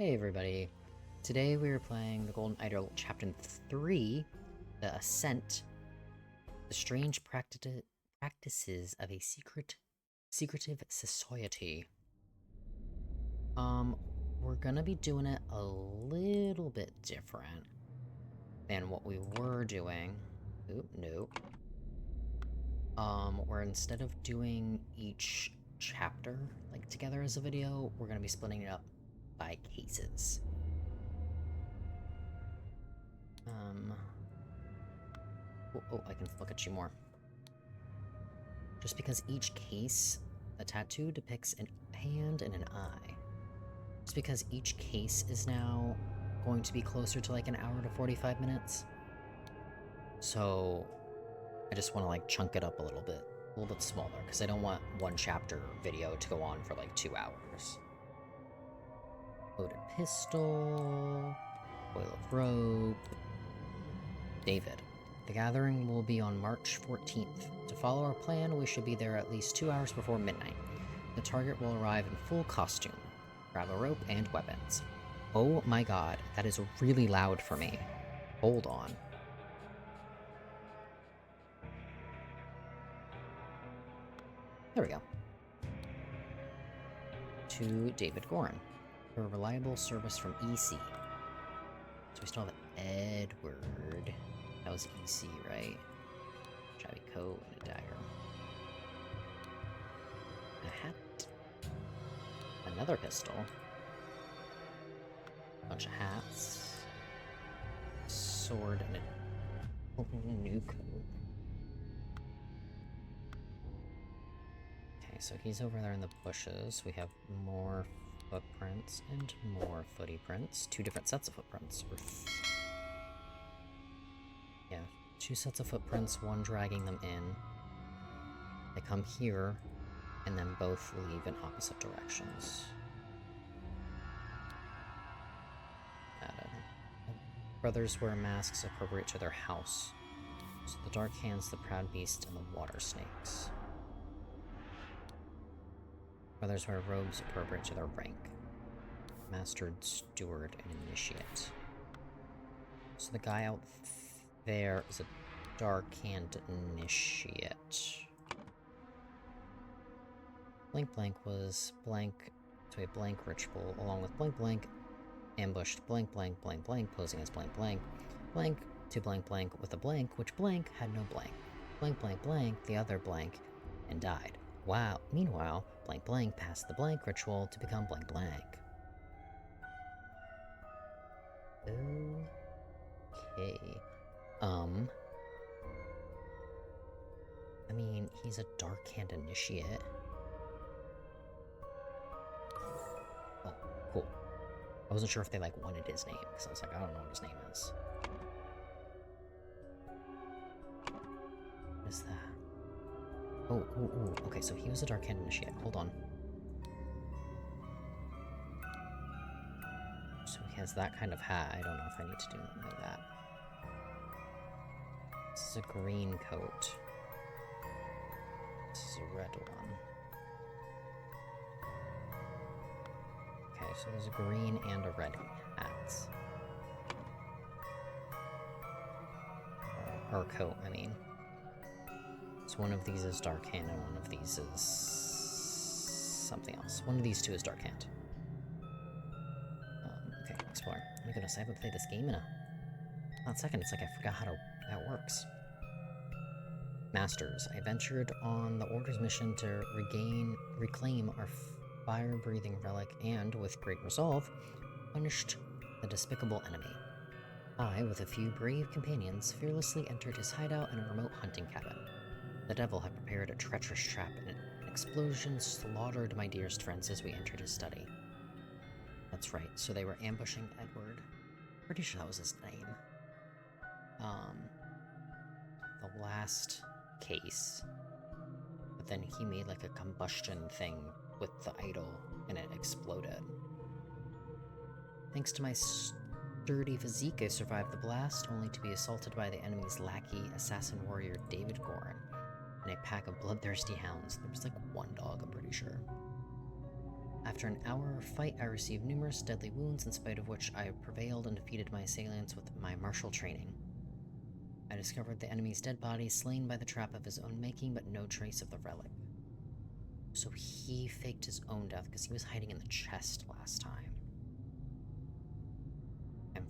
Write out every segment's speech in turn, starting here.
Hey everybody, today we are playing the Golden Idol Chapter 3, The Ascent, the strange practices of a secretive society. We're gonna be doing it a little bit different than what we were doing. Oop, nope. Where instead of doing each chapter, like, together as a video, we're gonna be splitting it up by cases. Oh, I can look at you more. Just because each case, a tattoo depicts a hand and an eye. Just because each case is now going to be closer to like an hour to 45 minutes. So I just want to like chunk it up a little bit smaller, because I don't want one chapter video to go on for like 2 hours. Loaded pistol, coil of rope. David. The gathering will be on March 14th. To follow our plan, we should be there at least 2 hours before midnight. The target will arrive in full costume. Grab a rope and weapons. Oh my god, that is really loud for me. Hold on. There we go. To David Gorin. For a reliable service from EC. So we still have Edward. That was EC, right? Shabby coat and a dagger. A hat. Another pistol. Bunch of hats. Sword and a new coat. Okay, so he's over there in the bushes. We have more footprints and more footy prints. 2 different sets of footprints. Yeah, 2 sets of footprints, one dragging them in. They come here, and then both leave in opposite directions. Brothers wear masks appropriate to their house. So the Dark Hands, the Proud Beast, and the Water Snakes. Brothers wear robes appropriate to their rank. Mastered, Steward, and Initiate. So the guy out there is a Dark Hand Initiate. Blank Blank was blank to a blank ritual, along with Blank Blank ambushed blank blank blank blank, posing as blank blank blank to blank blank with a blank, which blank had no blank. Blank blank blank the other blank and died. Wow. Meanwhile, blank blank passed the blank ritual to become blank blank. Okay. I mean, he's a Dark Hand Initiate. Oh, cool. I wasn't sure if they, like, wanted his name, because I was like, I don't know what his name is. What is that? Oh, okay, so he was a Dark Hand Initiate. Hold on. So he has that kind of hat. I don't know if I need to do anything like that. This is a green coat. This is a red one. Okay, so there's a green and a red hats. Or coat, I mean. So one of these is Dark Hand and one of these is something else. One of these 2 is Dark Hand. Okay, explore. Oh my goodness, I haven't played this game in a hot second. It's like I forgot how it works. Masters, I ventured on the Order's mission to reclaim our fire-breathing relic and, with great resolve, punished the despicable enemy. I, with a few brave companions, fearlessly entered his hideout in a remote hunting cabin. The devil had prepared a treacherous trap, and an explosion slaughtered my dearest friends as we entered his study. That's right, so they were ambushing Edward. Pretty sure that was his name. The last case. But then he made like a combustion thing with the idol, and it exploded. Thanks to my sturdy physique, I survived the blast, only to be assaulted by the enemy's lackey, assassin warrior David Gorin, and a pack of bloodthirsty hounds. There was like 1 dog, I'm pretty sure. After an hour fight, I received numerous deadly wounds, in spite of which I prevailed and defeated my assailants with my martial training. I discovered the enemy's dead body, slain by the trap of his own making, but no trace of the relic. So he faked his own death because he was hiding in the chest last time. I'm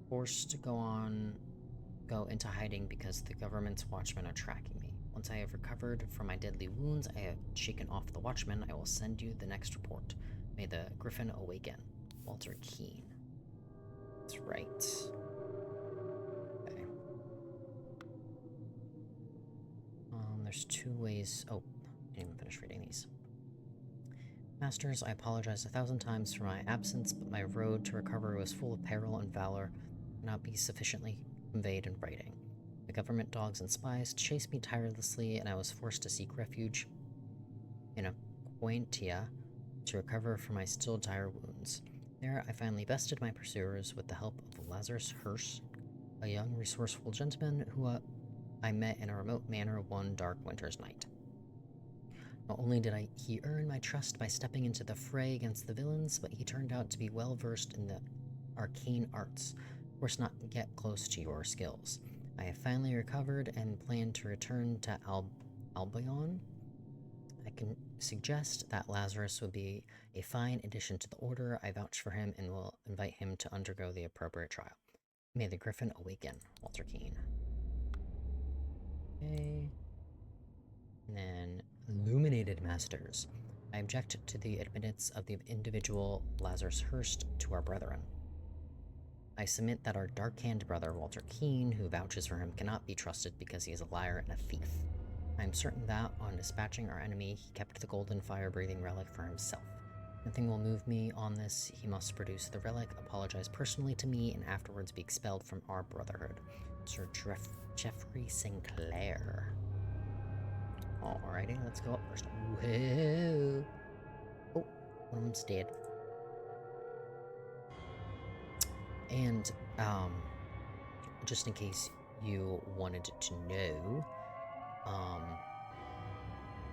forced to go into hiding because the government's watchmen are tracking me. Once I have recovered from my deadly wounds, I have shaken off the watchmen. I will send you the next report. May the Griffin awaken. Walter Keene. That's right. Okay. There's two ways. Oh, I didn't even finish reading these. Masters, I apologize 1,000 times for my absence, but my road to recovery was full of peril and valor, cannot be sufficiently conveyed in writing. The government dogs and spies chased me tirelessly, and I was forced to seek refuge in Aquentia to recover from my still dire wounds. There, I finally bested my pursuers with the help of Lazarus Hirsch, a young, resourceful gentleman who I met in a remote manor one dark winter's night. Not only did he earn my trust by stepping into the fray against the villains, but he turned out to be well versed in the arcane arts. Of course, not get close to your skills. I have finally recovered and plan to return to Albion. I can suggest that Lazarus would be a fine addition to the Order. I vouch for him and will invite him to undergo the appropriate trial. May the Griffin awaken, Walter Keene. Okay. And then, Illuminated Masters. I object to the admittance of the individual Lazarus Hurst to our brethren. I submit that our dark-haired brother, Walter Keene, who vouches for him, cannot be trusted because he is a liar and a thief. I am certain that, on dispatching our enemy, he kept the golden fire-breathing relic for himself. Nothing will move me on this. He must produce the relic, apologize personally to me, and afterwards be expelled from our brotherhood. Sir Geoffrey Sinclair. Alrighty, let's go up first. Whoa! Oh, one of them's dead. And, just in case you wanted to know,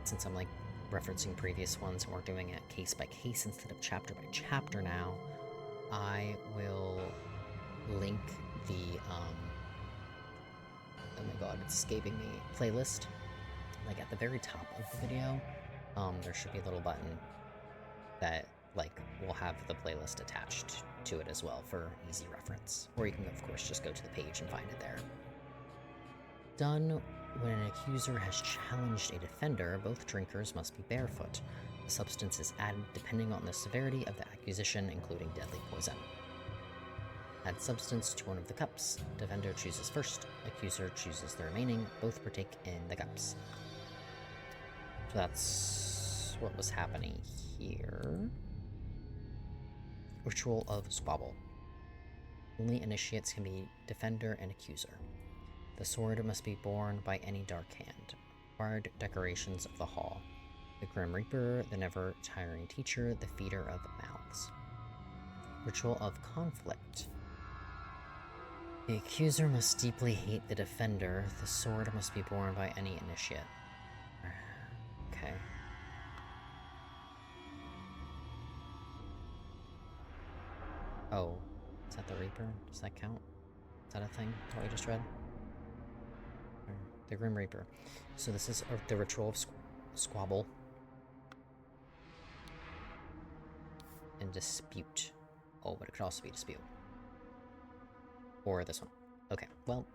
since I'm, like, referencing previous ones and we're doing it case by case instead of chapter by chapter now, I will link the, oh my god, it's escaping me, playlist. Like, at the very top of the video, there should be a little button that, like, will have the playlist attached to it as well for easy reference. Or you can, of course, just go to the page and find it there. Done. When an accuser has challenged a defender, both drinkers must be barefoot. The substance is added depending on the severity of the accusation, including deadly poison. Add substance to one of the cups. Defender chooses first. Accuser chooses the remaining. Both partake in the cups. So that's what was happening here. Ritual of Squabble. Only initiates can be defender and accuser. The sword must be borne by any dark hand. Required decorations of the hall. The Grim Reaper, the never-tiring teacher, the feeder of mouths. Ritual of Conflict. The accuser must deeply hate the defender. The sword must be borne by any initiate. Okay. Oh, is that the Reaper? Does that count? Is that a thing that we just read? The Grim Reaper. So this is the Ritual of Squabble. And Dispute. Oh, but it could also be Dispute. Or this one. Okay, well,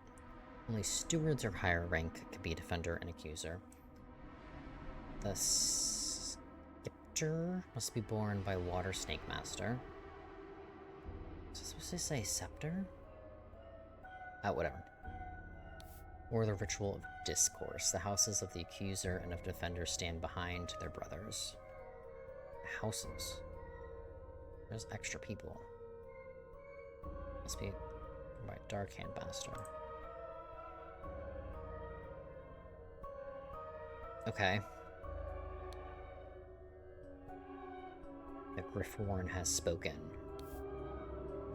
only stewards or higher rank can be a defender and accuser. The Scepter must be borne by Water Snake Master. Is it supposed to say Scepter? Whatever. Or the Ritual of Discourse. The houses of the accuser and of defender stand behind their brothers. Houses. There's extra people. Must be by Darkhand Master. Okay. The Griffhorn has spoken.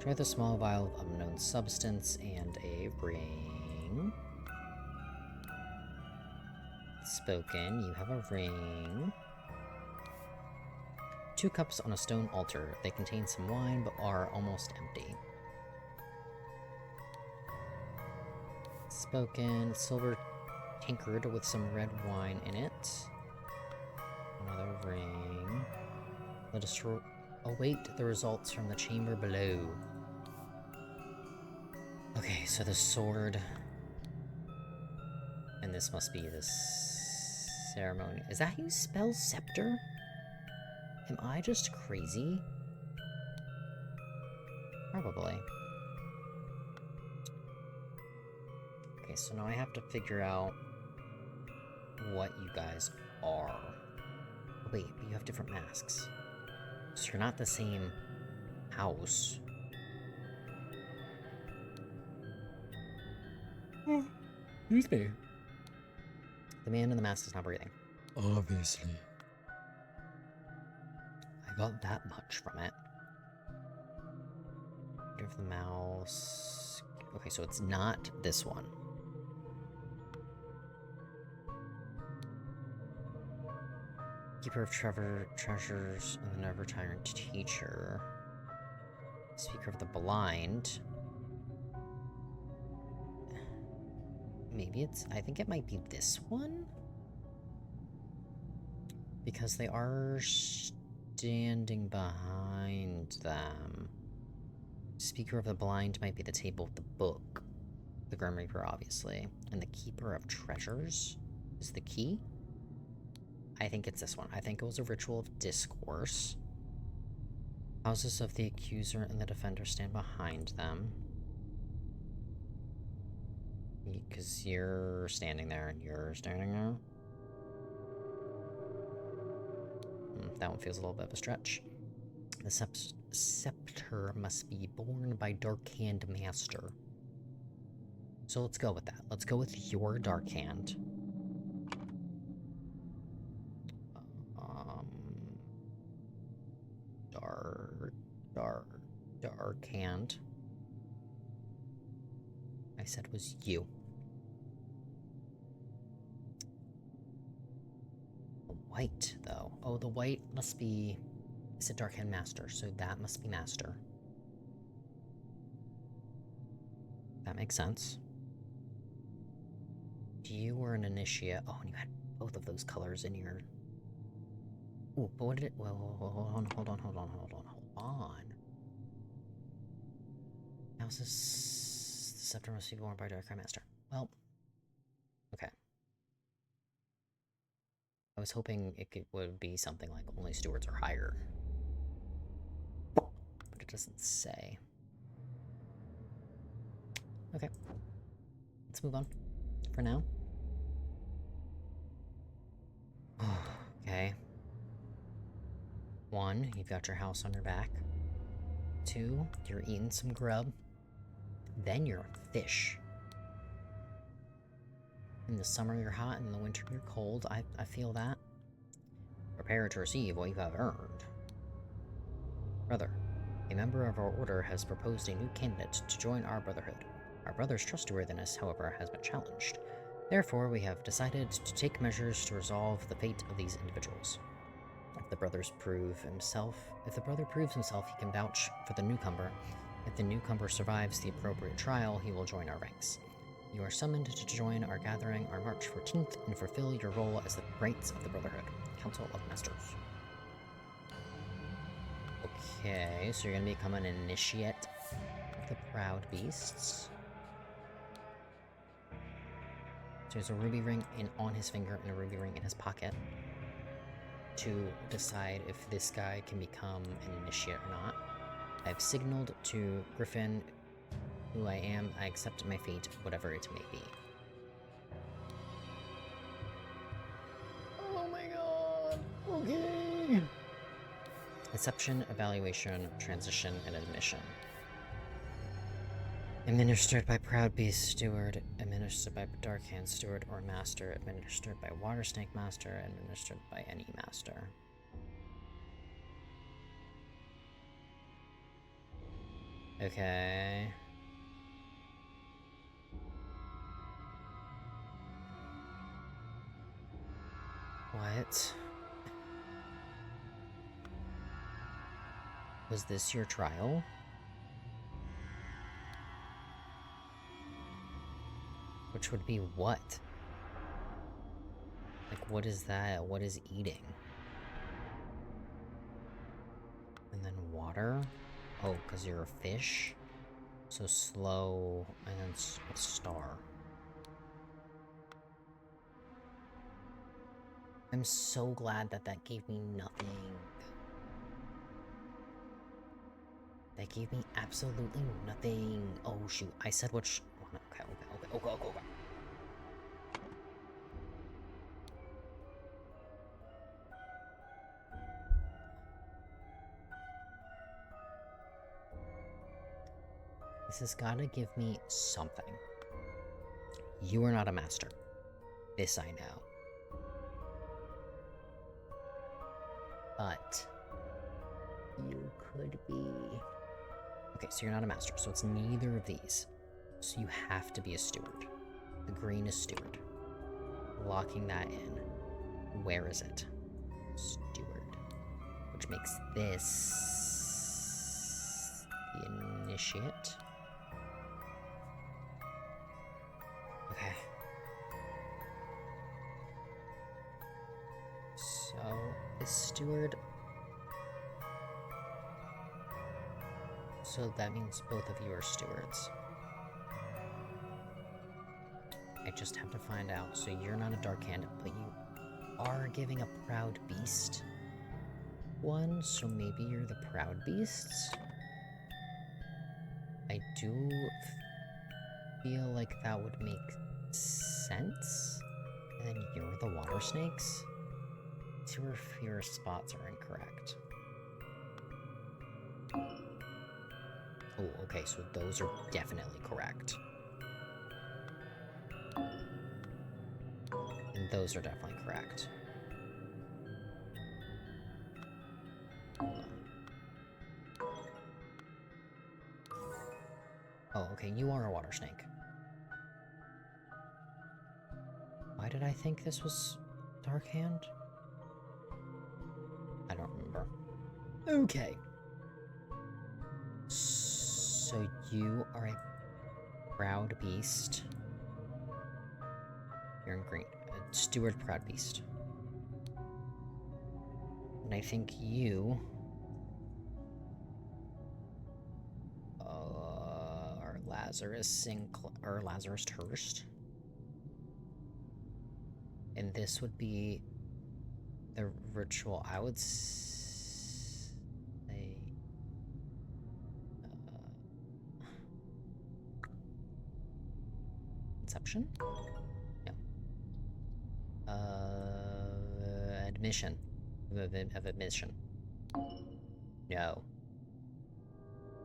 Try the small vial of unknown substance and a ring. Spoken, you have a ring. 2 cups on a stone altar. They contain some wine, but are almost empty. Spoken. Silver tankard with some red wine in it. Another ring. Let us await the results from the chamber below. Okay, so the sword. And this must be the ceremony. Is that how you spell scepter? Am I just crazy? Probably. Okay, so now I have to figure out what you guys are. Wait, but you have different masks. So you're not the same house. Excuse me. The man in the mask is not breathing. Obviously. I got that much from it. Give the mouse. Okay, so it's not this one. Keeper of treasures and the never-tiring teacher. Speaker of the blind. Maybe it's... I think it might be this one? Because they are standing behind them. Speaker of the blind might be the table of the book. The Grim Reaper, obviously. And the Keeper of Treasures is the key? I think it's this one. I think it was a ritual of discourse. Houses of the accuser and the defender stand behind them. Because you're standing there and you're standing there. That one feels a little bit of a stretch. The scepter must be borne by Dark Hand Master. So let's go with that. Let's go with your Dark Hand. Dark Hand. I said was you. The white, though. Oh, the white must be... It's a Dark Hand Master, so that must be Master. That makes sense. You were an initiate. Oh, and you had both of those colors in your... Ooh, but what did it... Well, hold on. How's this... The scepter must be worn by Dark Hand Master. Well... Okay. I was hoping it would be something like only stewards or higher. But it doesn't say. Okay. Let's move on. For now. Okay. 1, you've got your house on your back. 2, you're eating some grub. Then you're a fish. In the summer you're hot, and in the winter you're cold. I feel that. Prepare to receive what you have earned. Brother, a member of our order has proposed a new candidate to join our brotherhood. Our brother's trustworthiness, however, has been challenged. Therefore, we have decided to take measures to resolve the fate of these individuals. If the brother proves himself, he can vouch for the newcomer. If the newcomer survives the appropriate trial, he will join our ranks. You are summoned to join our gathering on March 14th and fulfill your role as the Knights of the Brotherhood, Council of Masters. Okay, so you're gonna become an initiate of the Proud Beasts. So there's a ruby ring on his finger and a ruby ring in his pocket to decide if this guy can become an initiate or not. I've signaled to Griffin who I am. I accept my fate, whatever it may be. Oh my god! Okay! Exception, evaluation, transition, and admission. Administered by Proud Beast Steward, administered by Dark Hand Steward or Master, administered by Water Snake Master, administered by any Master. Okay. What? Was this your trial? Which would be what? Like, what is that? What is eating? And then water? Oh, because you're a fish? So slow, and then a star. I'm so glad that that gave me nothing. That gave me absolutely nothing. Oh shoot, I said which one. Okay. This has gotta give me something. You are not a master. This I know. But you could be... Okay, so you're not a master, so it's neither of these. So you have to be a steward. The green is steward. Locking that in. Where is it? Steward. Which makes this... the initiate. Okay. So, is steward... So that means both of you are stewards. I just have to find out. So you're not a dark hand, but you are giving a proud beast one, so maybe you're the proud beasts? I do feel like that would make sense. And then you're the water snakes? 2 or fewer spots are incorrect. Oh, okay, so those are definitely correct. And those are definitely correct. Oh, okay, you are a water snake. Why did I think this was Dark Hand? I don't remember. Okay. So you are a proud beast. You're in green. A steward proud beast. And I think you... are Lazarus or Lazarus Hurst. And this would be the ritual. I would say... Inception? No. Admission. Of admission. No.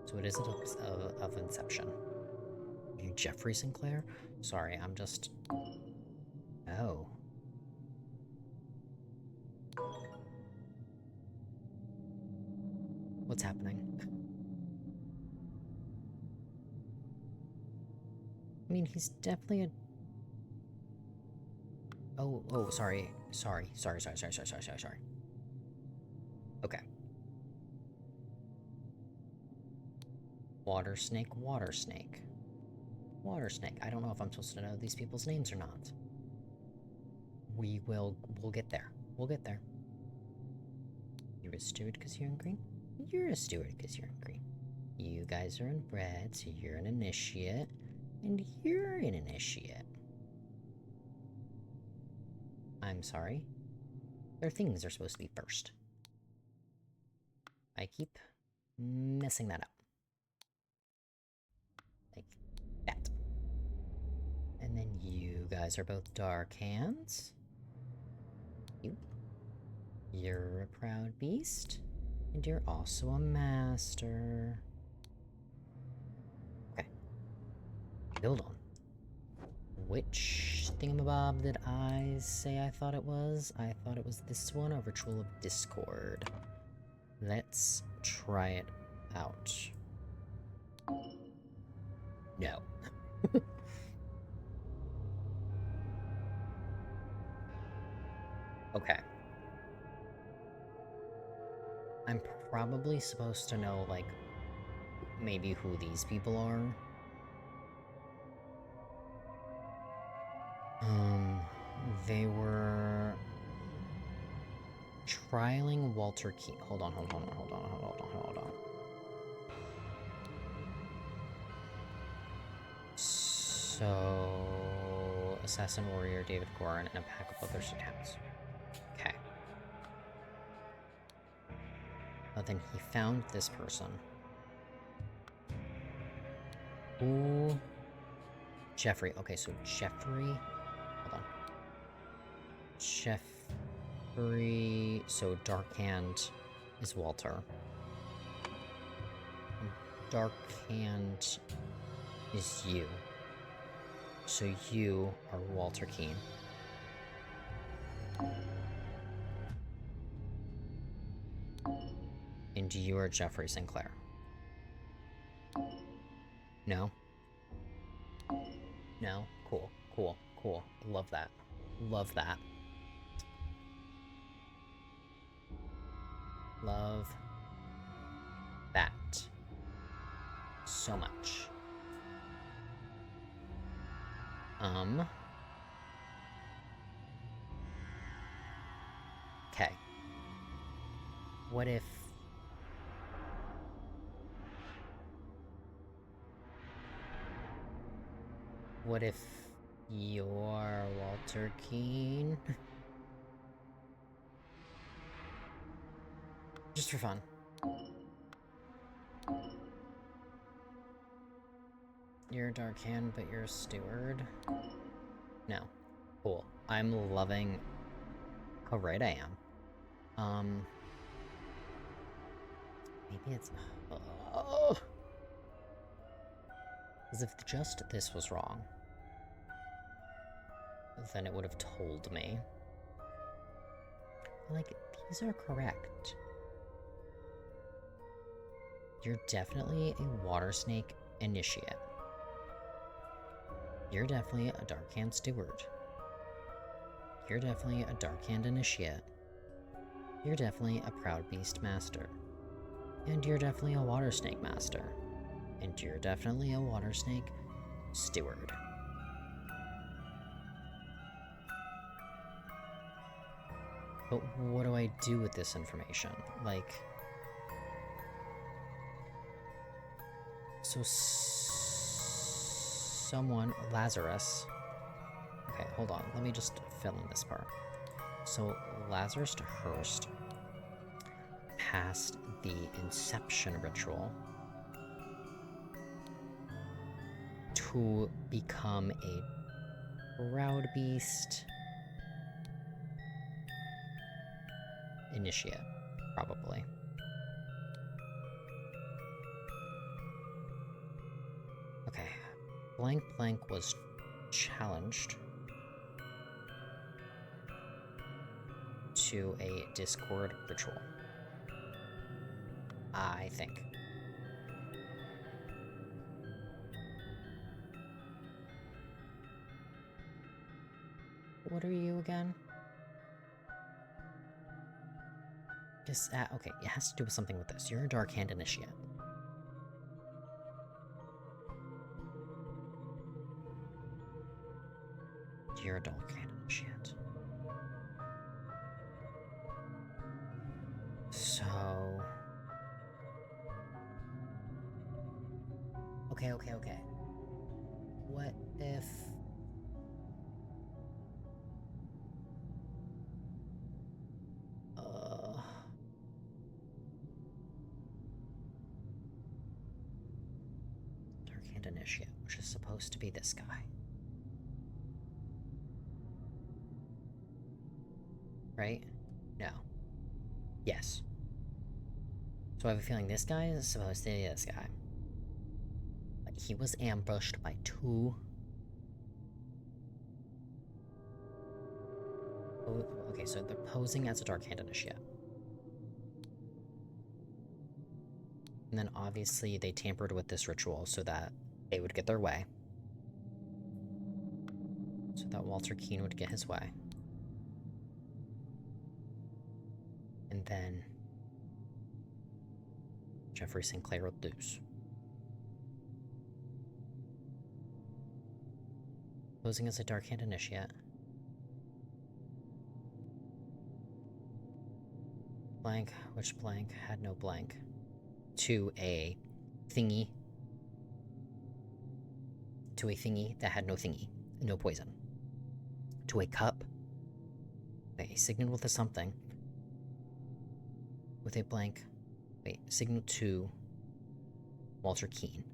So it isn't of Inception. Are you Jeffrey Sinclair? Sorry, I'm just... Oh. What's happening? I mean, he's definitely a... Oh, sorry. Sorry. Okay. Water snake, water snake. Water snake. I don't know if I'm supposed to know these people's names or not. We'll get there. We'll get there. You're a steward because you're in green? You're a steward because you're in green. You guys are inbred, so you're an initiate. And you're an initiate. I'm sorry. Their things are supposed to be first. I keep messing that up. Like that. And then you guys are both dark hands. You're a proud beast. And you're also a master. Okay. Build on. Which thingamabob did I say I thought it was? I thought it was this one, a Ritual of Discord. Let's try it out. No. Okay. I'm probably supposed to know, like, maybe who these people are. They were trialing Walter Key. Hold on. So, Assassin Warrior David Gorin and a pack of other accounts. Okay. But then he found this person. Ooh. Jeffrey. Okay, so Jeffrey. Hold on. Jeffrey. So Darkhand is Walter. Darkhand is you. So you are Walter Keene. And you are Jeffrey Sinclair. No? No? Cool. Love that. Love that. Love that so much. Okay. What if... What if you're Walter Keene? Just for fun. You're a Darkhand, but you're a steward? No. Cool. I'm loving how right I am. Maybe it's... Oh! Because if just this was wrong, then it would have told me. Like, these are correct. You're definitely a water snake initiate. You're definitely a Darkhand steward. You're definitely a Darkhand initiate. You're definitely a Proud Beast master. And you're definitely a water snake master. And you're definitely a water snake steward. But what do I do with this information? Like... So... Someone... Lazarus... Okay, hold on. Let me just fill in this part. So, Lazarus Hurst passed the Inception ritual to become a Proud Beast initiate, probably. Okay. Blank was challenged to a Discord ritual. I think. What are you again? Just, okay, it has to do with something with this. You're a Darkhand initiate. You're a Darkhand initiate. So... Okay. What if... Darkhand initiate, which is supposed to be this guy. Right? No. Yes. So I have a feeling this guy is supposed to be this guy. But he was ambushed by two... Oh, okay, so they're posing as a Darkhand initiate. And then obviously they tampered with this ritual so that they would get their way. So that Walter Keene would get his way. And then Jeffrey Sinclair will deuce. Posing as a Dark Hand Initiate. Blank, which blank had no blank. To a thingy. To a thingy that had no thingy. No poison. To a cup. Okay, signal with a something. With a blank. Wait, signal to Walter Keane.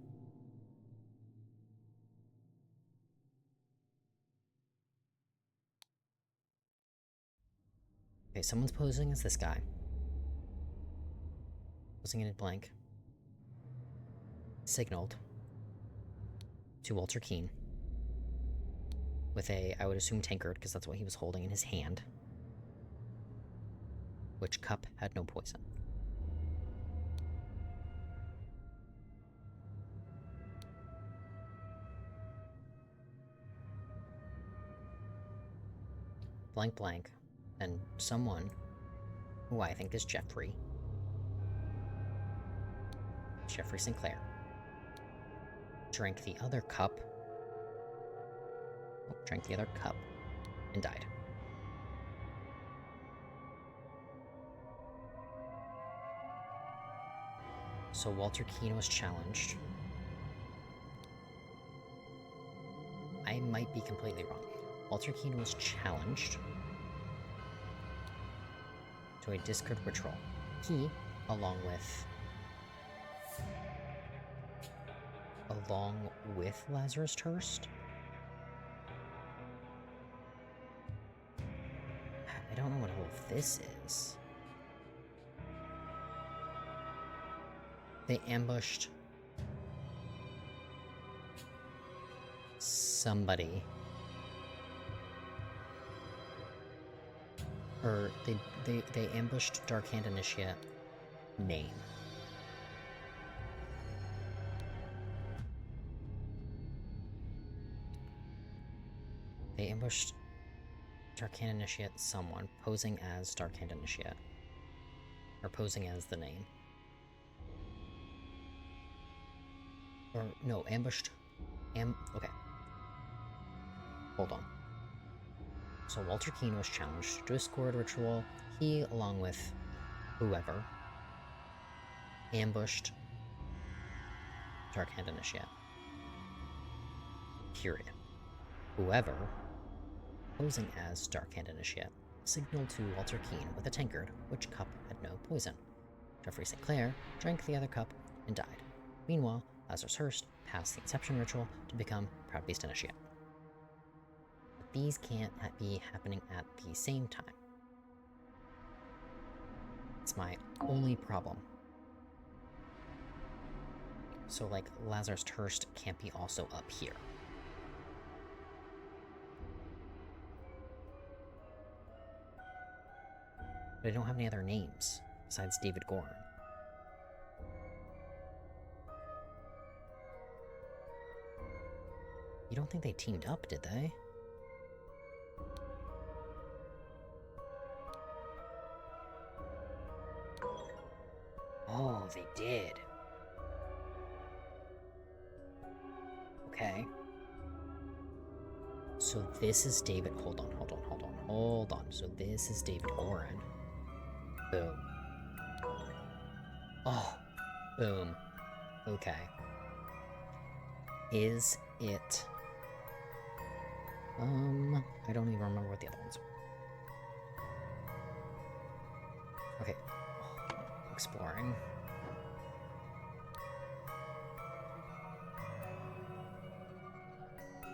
Okay, someone's posing as this guy. Posing in a blank. Signaled to Walter Keane. With a, I would assume, tankard, because that's what he was holding in his hand. Which cup had no poison. Blank blank. And someone, who I think is Jeffrey. Jeffrey Sinclair. Drank the other cup. Oh, drank the other cup. And died. So Walter Keane was challenged. I might be completely wrong. Walter Keane was challenged to a discard ritual. He, along with Lazarus Hurst. I don't know what all of this is. They ambushed somebody. Or they ambushed Dark Hand Initiate name. They ambushed Dark Hand Initiate someone posing as Dark Hand Initiate. Or posing as the name. Or, no, ambushed... okay. Hold on. So Walter Keane was challenged to Discord ritual. He, along with whoever, ambushed Dark Hand Initiate. Period. Whoever, posing as Dark Hand Initiate, signaled to Walter Keane with a tankard, which cup had no poison. Jeffrey Sinclair drank the other cup and died. Meanwhile, Lazarus Hurst passed the Inception ritual to become Proud Beast Initiate. But these can't be happening at the same time. It's my only problem. So, like, Lazarus Hurst can't be also up here. But I don't have any other names besides David Gorn. You don't think they teamed up, did they? Oh, they did. Okay. So this is David... Hold on. So this is David Gorin. Boom. Oh. Boom. Okay. Is it... I don't even remember what the other ones were. Okay. Exploring.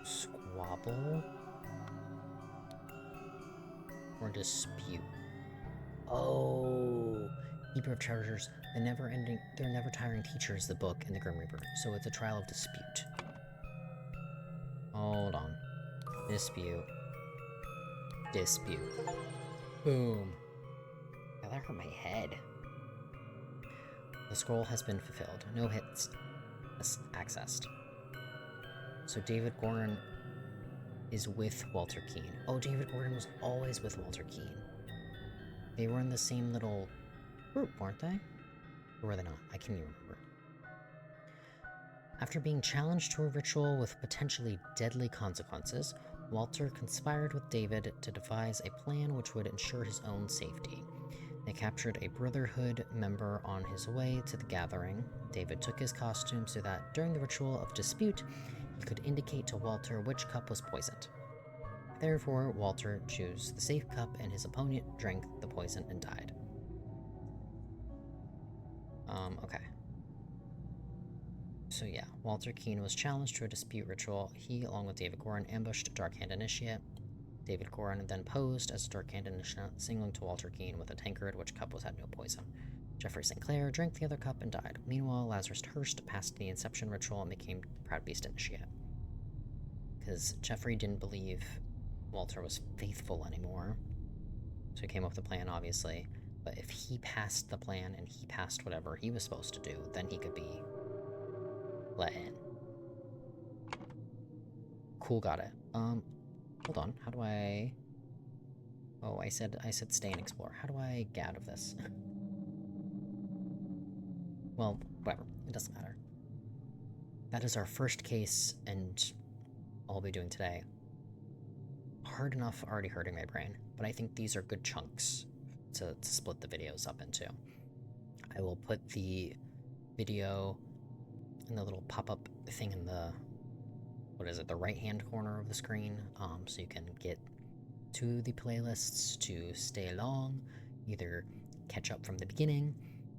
Squabble. Or dispute. Oh. Keeper of Treasures. They're never tiring teachers, the book, and the Grim Reaper. So it's a trial of dispute. Hold on. Dispute. Boom. God, that hurt my head. The scroll has been fulfilled. No hits accessed. So David Gorin is with Walter Keane. Oh, David Gorin was always with Walter Keane. They were in the same little group, weren't they? Or were they not? I can't even remember. After being challenged to a ritual with potentially deadly consequences, Walter conspired with David to devise a plan which would ensure his own safety. They captured a Brotherhood member on his way to the gathering. David took his costume so that during the ritual of dispute, he could indicate to Walter which cup was poisoned. Therefore, Walter chose the safe cup and his opponent drank the poison and died. Okay. So yeah, Walter Keene was challenged to a dispute ritual. He, along with David Gorin, ambushed a Dark Hand Initiate. David Gorin then posed as a Dark Hand Initiate, signaling to Walter Keene with a tankard which cup had no poison. Jeffrey St. Clair drank the other cup and died. Meanwhile, Lazarus Hurst passed the Inception ritual and became Proud Beast Initiate. Because Jeffrey didn't believe Walter was faithful anymore. So he came up with a plan, obviously. But if he passed the plan and he passed whatever he was supposed to do, then he could be let in. Cool, got it. Hold on. How do I... Oh, I said stay and explore. How do I get out of this? Well, whatever. It doesn't matter. That is our first case, and all I'll be doing today. Hard enough already hurting my brain, but I think these are good chunks to split the videos up into. I will put the video in the little pop-up thing in the, what is it, the right-hand corner of the screen, so you can get to the playlists to stay along, either catch up from the beginning,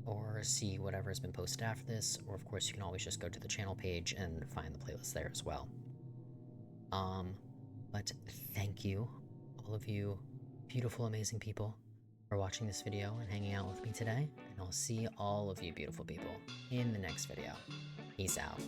or see whatever has been posted after this, or of course you can always just go to the channel page and find the playlist there as well. But thank you, all of you beautiful, amazing people, for watching this video and hanging out with me today, and I'll see all of you beautiful people in the next video. Peace out.